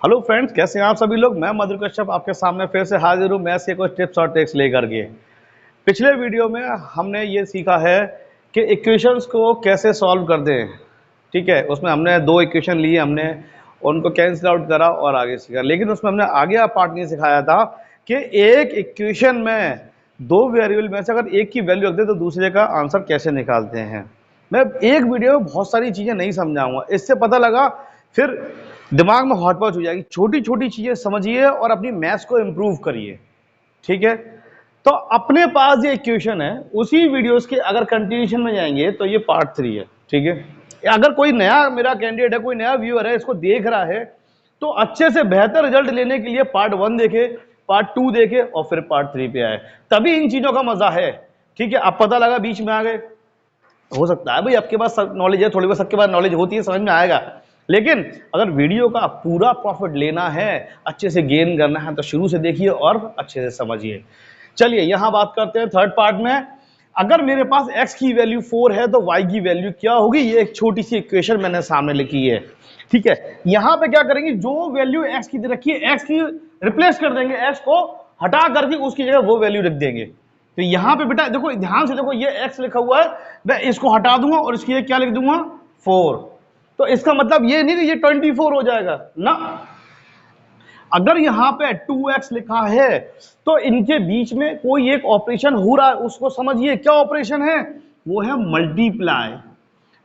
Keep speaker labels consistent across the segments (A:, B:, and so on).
A: Hello friends, कैसे हैं आप सभी लोग। मैं मधुर कश्यप आपके सामने फिर से हाजिर हूँ। मैं से कुछ टिप्स और ट्रिक्स लेकर के। पिछले वीडियो में हमने ये सीखा है कि इक्वेशंस को कैसे सॉल्व कर दें। ठीक है, उसमें हमने दो इक्वेशन लिए, हमने उनको कैंसिल आउट करा और आगे सीखा। लेकिन उसमें हमने आगे पार्ट नहीं सिखाया था कि एक इक्वेशन में दो वेरिएबल में से अगर एक की वैल्यू रख दे तो दूसरे का आंसर कैसे निकालते हैं। मैं एक वीडियो में बहुत सारी चीजें नहीं समझाऊंगा, इससे पता लगा फिर दिमाग में हॉट पॉच हो जाएगी। छोटी छोटी चीजें समझिए और अपनी मैथ्स को इंप्रूव करिए। ठीक है, तो अपने पास ये इक्वेशन है, उसी वीडियोस के अगर कंटिन्यूशन में जाएंगे तो ये पार्ट 3 है। ठीक है, अगर कोई नया मेरा कैंडिडेट है, कोई नया व्यूअर है, इसको देख रहा है तो अच्छे से बेहतर रिजल्ट लेने के लिए पार्ट 1 देखे, पार्ट 2 देखे और फिर पार्ट 3 पे आए, तभी इन चीजों का मजा है। ठीक है, अब पता लगा बीच में आ गए, हो सकता है भाई आपके पास नॉलेज है, थोड़ी बहुत सबके पास नॉलेज होती है, समझ में आएगा। लेकिन अगर वीडियो का पूरा प्रॉफिट लेना है, अच्छे से गेन करना है, तो शुरू से देखिए और अच्छे से समझिए। चलिए यहां बात करते हैं थर्ड पार्ट में। अगर मेरे पास x की वैल्यू 4 है तो y की वैल्यू क्या होगी, ये एक छोटी सी इक्वेशन मैंने सामने लिखी है। ठीक है, यहां पे क्या करेंगे, जो वैल्यू x की दे रखी है x की रिप्लेस कर देंगे, x को हटा करके उसकी जगह वो वैल्यू रख देंगे। तो यहां पे बेटा देखो, ध्यान से देखो, ये x लिखा हुआ है, मैं इसको हटा दूंगा और इसकी क्या लिख दूंगा 4। तो इसका मतलब ये नहीं कि ये 24 हो जाएगा ना। अगर यहां पे 2x लिखा है तो इनके बीच में कोई एक ऑपरेशन हो रहा है, उसको समझिए। क्या ऑपरेशन है, वो है मल्टीप्लाई।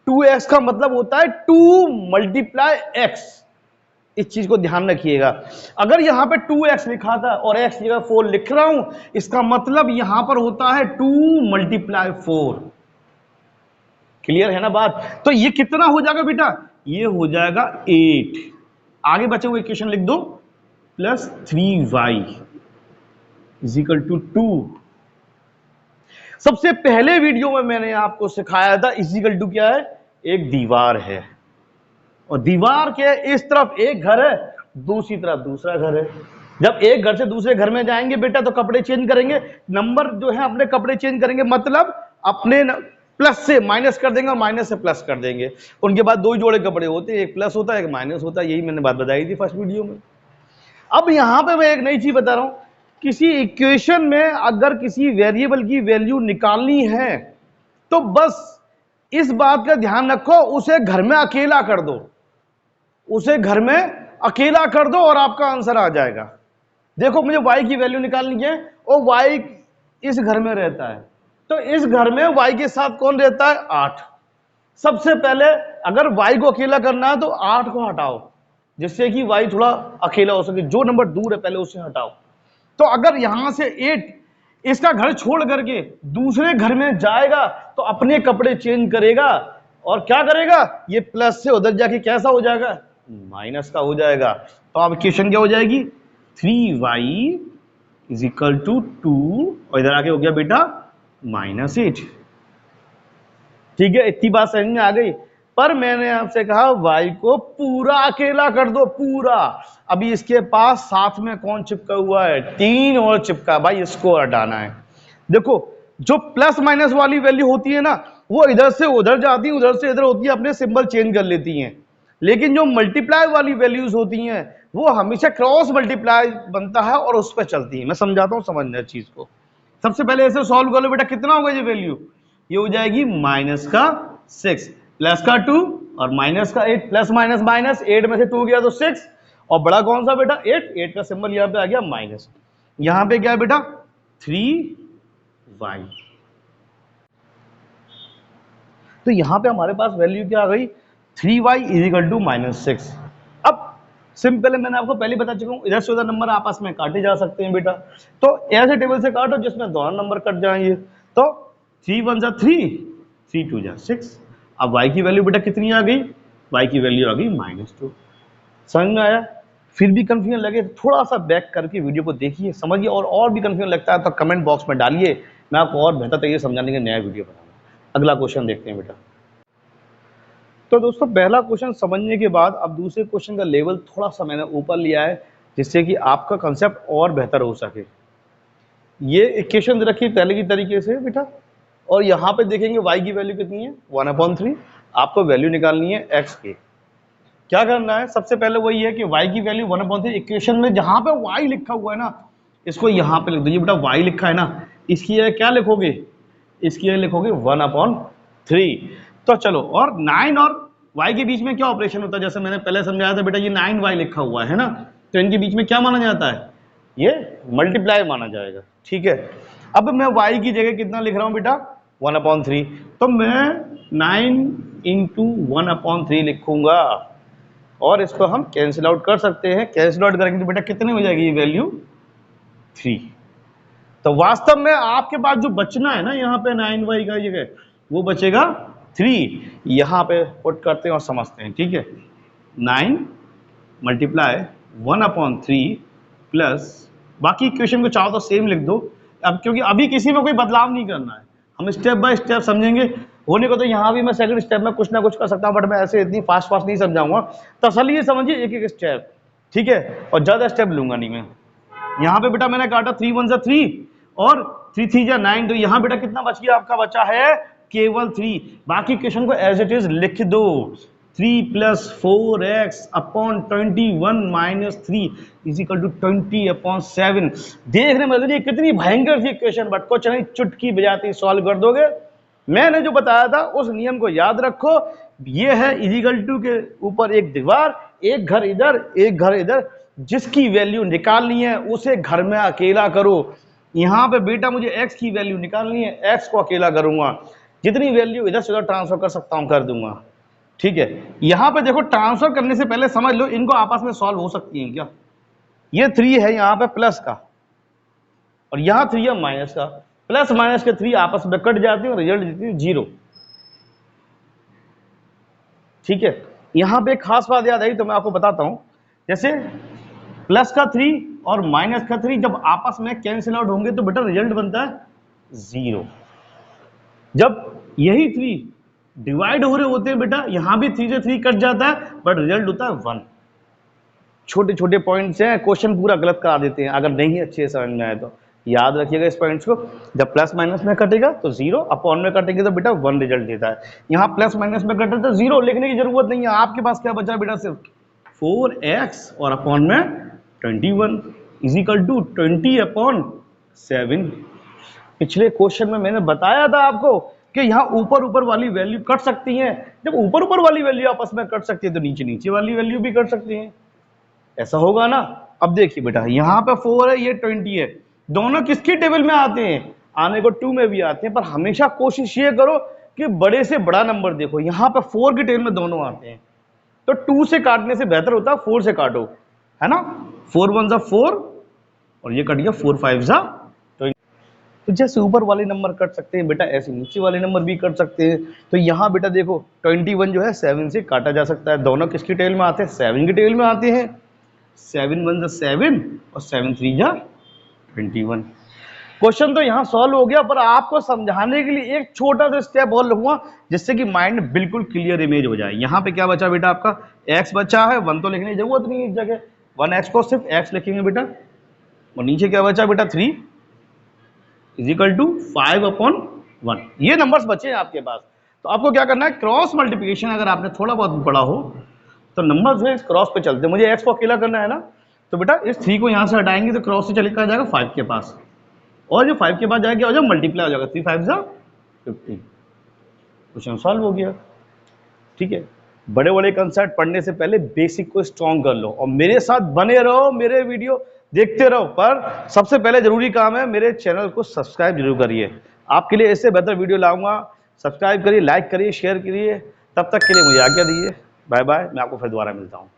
A: 2x का मतलब होता है 2 मल्टीप्लाई x। इस चीज को ध्यान रखिएगा। अगर यहां पे 2x लिखा था और x की जगह 4 लिख रहा हूं, इसका मतलब यहां पर होता है 2 मल्टीप्लाई 4। क्लियर है ना बात। तो ये कितना हो जाएगा बेटा, ये हो जाएगा 8। आगे बचे हुए इक्वेशन लिख दो, plus 3y is equal to 2। सबसे पहले वीडियो में मैंने आपको सिखाया था इक्वल टू क्या है, एक दीवार है और दीवार के इस तरफ एक घर है, दूसरी तरफ दूसरा घर है। जब एक घर से दूसरे घर में जाएंगे बेटा तो कपड़े चेंज करेंगे, नंबर जो है अपने कपड़े चेंज करेंगे, मतलब अपने प्लस से माइनस कर देंगे और माइनस से प्लस कर देंगे। उनके बाद दो जोड़े कपड़े होते हैं, एक प्लस होता है एक माइनस होता है। यही मैंने बात बताई थी फर्स्ट वीडियो में। अब यहां पे मैं एक नई चीज बता रहा हूं, किसी इक्वेशन में अगर किसी वेरिएबल की वैल्यू निकालनी है तो बस इस बात का ध्यान रखो, उसे घर में अकेला कर दो, उसे घर में अकेला कर दो और आपका आंसर आ जाएगा। देखो मुझे y की वैल्यू निकालनी है और y इस घर में रहता है, तो इस घर में y के साथ कौन रहता है, 8। सबसे पहले अगर y को अकेला करना है तो 8 को हटाओ, जिससे कि y थोड़ा अकेला हो सके। जो नंबर दूर है पहले उसे हटाओ। तो अगर यहां से 8 इसका घर छोड़ करके दूसरे घर में जाएगा तो अपने कपड़े चेंज करेगा और क्या करेगा, ये प्लस से उधर जाके कैसा हो जाएगा, माइनस का हो जाएगा। तो अब इक्वेशन क्या हो जाएगी, 3y इज इक्वल टू 2 और इधर आके हो गया बेटा -8। ठीक है, इतनी बात समझ में आ गई। पर मैंने आपसे कहा y को पूरा अकेला कर दो, पूरा। अभी इसके पास साथ में कौन चिपका हुआ है, 3 और चिपका, भाई इसको हटाना है। देखो जो प्लस माइनस वाली वैल्यू होती है ना, वो इधर से उधर जाती है, उधर से इधर होती है, अपने सिंबल चेंज कर लेती हैं। लेकिन जो मल्टीप्लाई वाली वैल्यूज होती हैं वो हमेशा क्रॉस मल्टीप्लाई बनता है और उस पर चलती है। मैं समझाता हूं, समझना चीज को। सबसे पहले ऐसे सॉल्व कर लो बेटा, कितना होगा ये वैल्यू, ये हो जाएगी -6 प्लस का 2 और माइनस का 8, प्लस माइनस माइनस, 8 में से 2 गया तो 6 और बड़ा कौन सा बेटा 8 का सिंबल यहां पे आ गया माइनस। यहां पे क्या है बेटा 3y। तो यहां पे हमारे पास वैल्यू क्या आ गई, 3y इज इक्वल टू -6। अब सिंपल है, मैंने आपको पहले बता चुका हूं, इधर से उधर नंबर आपस में काटे जा सकते हैं बेटा। तो ऐसे टेबल से काटो जिसमें दोनों नंबर कट जाएंगे। तो 3 1 जा 3, 3 2 जा 6। अब y की वैल्यू बेटा कितनी आ गई, y की वैल्यू आ गई -2। समझ में आया। फिर भी कंफ्यूजन लगे तो थोड़ा सा बैक करके वीडियो को देखिए, समझिए, और भी कंफ्यूजन लगता है तो कमेंट बॉक्स में डालिए, मैं आपको और बेहतर तरीके से समझाने के नया वीडियो बनाऊंगा। अगला क्वेश्चन देखते हैं बेटा। तो दोस्तों पहला क्वेश्चन समझने के बाद अब दूसरे क्वेश्चन का लेवल थोड़ा सा मैंने ऊपर लिया है, जिससे कि आपका कंसेप्ट और बेहतर हो सके। ये इक्वेशन रखी पहले की तरीके से बेटा, और यहाँ पे देखेंगे y की वैल्यू कितनी है 1/3। आपको वैल्यू निकालनी है x की। क्या करना है, सबसे पहले वही है कि y की वैल्यू 1/3 इक्वेशन में जहां पे y लिखा हुआ है ना, इसको यहां पे लिख दो। ये बेटा y लिखा है ना, इसकी जगह क्या लिखोगे, इसकी जगह लिखोगे 1/3। तो चलो, और 9 और y के बीच में क्या ऑपरेशन होता है, जैसे मैंने पहले समझाया था बेटा, ये 9y लिखा हुआ है ना, तो इनके बीच में क्या माना जाता है, ये मल्टीप्लाई माना जाएगा। ठीक है, अब मैं y की जगह कितना लिख रहा हूं बेटा, 1/3, तो मैं 9 इंटू 1/3 लिखूंगा, और इसको हम कैंसिल आउट कर सकते हैं। कैंसिल आउट करेंगे तो बेटा कितने हो जाएगी ये वैल्यू, 3। तो वास्तव में आपके पास जो बचना है ना यहाँ पे 9y का जगह, वो बचेगा 3। यहाँ पे पुट करते हैं और समझते हैं। ठीक है, 9 मल्टीप्लाई 1/3 प्लस, बाकी इक्वेशन को चाहो तो सेम लिख दो, अब क्योंकि अभी किसी में कोई बदलाव नहीं करना है, हम स्टेप बाय स्टेप समझेंगे। होने को तो यहाँ भी मैं सेकंड स्टेप में कुछ ना कुछ कर सकता हूँ, बट मैं ऐसे इतनी फास्ट नहीं समझाऊंगा। तसल्ली ये समझिए एक एक स्टेप, ठीक है, और ज्यादा स्टेप लूंगा नहीं मैं। यहाँ पे बेटा मैंने काटा 3 1 3 और 3 3 9, तो यहाँ बेटा कितना बच गया, आपका बचा है केवल 3। बाकी क्वेश्चन को एज इट इज लिख दो, 3 + 4x अपॉन 21 - 3 = 20/7। देखने में लगे कितनी भयंकर थी क्वेश्चन, बट कुछ नहीं, चुटकी बजाती सॉल्व कर दोगे। मैंने जो बताया था उस नियम को याद रखो, ये है = के ऊपर एक दीवार, एक घर इधर एक घर इधर, जिसकी वैल्यू निकालनी है उसे घर में अकेला करो। यहाँ पे बेटा मुझे x की वैल्यू निकालनी है, x को अकेला करूंगा, जितनी वैल्यू इधर से उधर ट्रांसफर कर सकता हूं कर दूंगा। ठीक है, यहां पे देखो ट्रांसफर करने से पहले समझ लो इनको आपस में सॉल्व हो सकती हैं क्या। ये 3 है यहाँ पे प्लस का, और यहाँ 3 है माइनस का, प्लस माइनस के 3 आपस में कट जाते हैं और रिजल्ट देती है 0। ठीक है, यहाँ पे एक खास बात याद आई तो मैं आपको बताता हूं, जैसे प्लस का 3 और माइनस का 3 जब आपस में कैंसिल आउट होंगे तो बेटा रिजल्ट बनता है 0। जब यही 3 डिवाइड हो रहे होते हैं बेटा, यहां भी 3 से 3 कट जाता है, बट रिजल्ट होता है 1। छोटे छोटे पॉइंट्स हैं, क्वेश्चन पूरा गलत करा देते हैं अगर नहीं अच्छे से समझ में आए तो। याद रखिएगा इस पॉइंट्स को, जब प्लस माइनस में कटेगा तो 0, अपॉन में कटेंगे तो बेटा 1 रिजल्ट देता है। यहाँ प्लस माइनस में कटे तो 0 लिखने की जरूरत नहीं है, आपके पास क्या बचा बेटा, सिर्फ 4x और अपॉन में 21 = 20/7। पिछले क्वेश्चन में मैंने बताया था आपको कि यहाँ ऊपर ऊपर वाली वैल्यू कट सकती हैं। जब ऊपर ऊपर वाली वैल्यू आपस में कट सकती है तो नीचे नीचे वाली वैल्यू भी कट सकती हैं, ऐसा होगा ना। अब देखिए बेटा, यहाँ पे 4 है, ये 20 है, दोनों किसकी टेबल में आते हैं, आने को 2 में भी आते हैं, पर हमेशा कोशिश ये करो कि बड़े से बड़ा नंबर देखो। यहाँ पे 4 की टेबल में दोनों आते हैं, तो 2 से काटने से बेहतर होता है 4 से काटो, है ना। 4 1 4 और ये कट गया 4 5 तो जैसे ऊपर वाले नंबर कट सकते हैं बेटा, ऐसे नीचे वाले नंबर भी कट सकते हैं। तो यहाँ बेटा देखो 21 जो है 7 से काटा जा सकता है, दोनों किसकी टेबल में आते हैं, 7 की टेबल में आते हैं। 7 1 7 और 7 3 21। क्वेश्चन तो यहाँ सॉल्व हो गया, पर आपको समझाने के लिए एक छोटा सा स्टेप और लूंगा जिससे कि माइंड बिल्कुल क्लियर इमेज हो जाए। यहाँ पे क्या बचा बेटा, आपका x बचा है, 1 तो लिखने की जरूरत नहीं है इस जगह, 1x को सिर्फ x लिखेंगे बेटा, और नीचे क्या बचा बेटा 3 = 5/1। ये नंबर्स बचे हैं आपके पास। तो आपको क्या करना है, क्रॉस मल्टीप्लिकेशन अगर आपने थोड़ा बहुत पढ़ा हो तो नंबर जो है इस क्रॉस पे चलते हैं। मुझे x को अकेला करना है ना, तो बेटा इस 3 को यहाँ से हटाएंगे तो क्रॉस से चलेगा जाएगा 5 के पास, और जो 5 के बाद जाएगा हो जाएगा मल्टीप्लाई हो जाएगा, 3 5 50। क्वेश्चन सॉल्व हो गया। ठीक है, बड़े बड़े कंसेप्ट पढ़ने से पहले बेसिक को स्ट्रॉन्ग कर लो, और मेरे साथ बने रहो, मेरे वीडियो देखते रहो। पर सबसे पहले जरूरी काम है, मेरे चैनल को सब्सक्राइब जरूर करिए, आपके लिए इससे बेहतर वीडियो लाऊंगा। सब्सक्राइब करिए, लाइक करिए, शेयर करिए। तब तक के लिए मुझे आज्ञा दीजिए, बाय बाय, मैं आपको फिर दोबारा मिलता हूँ।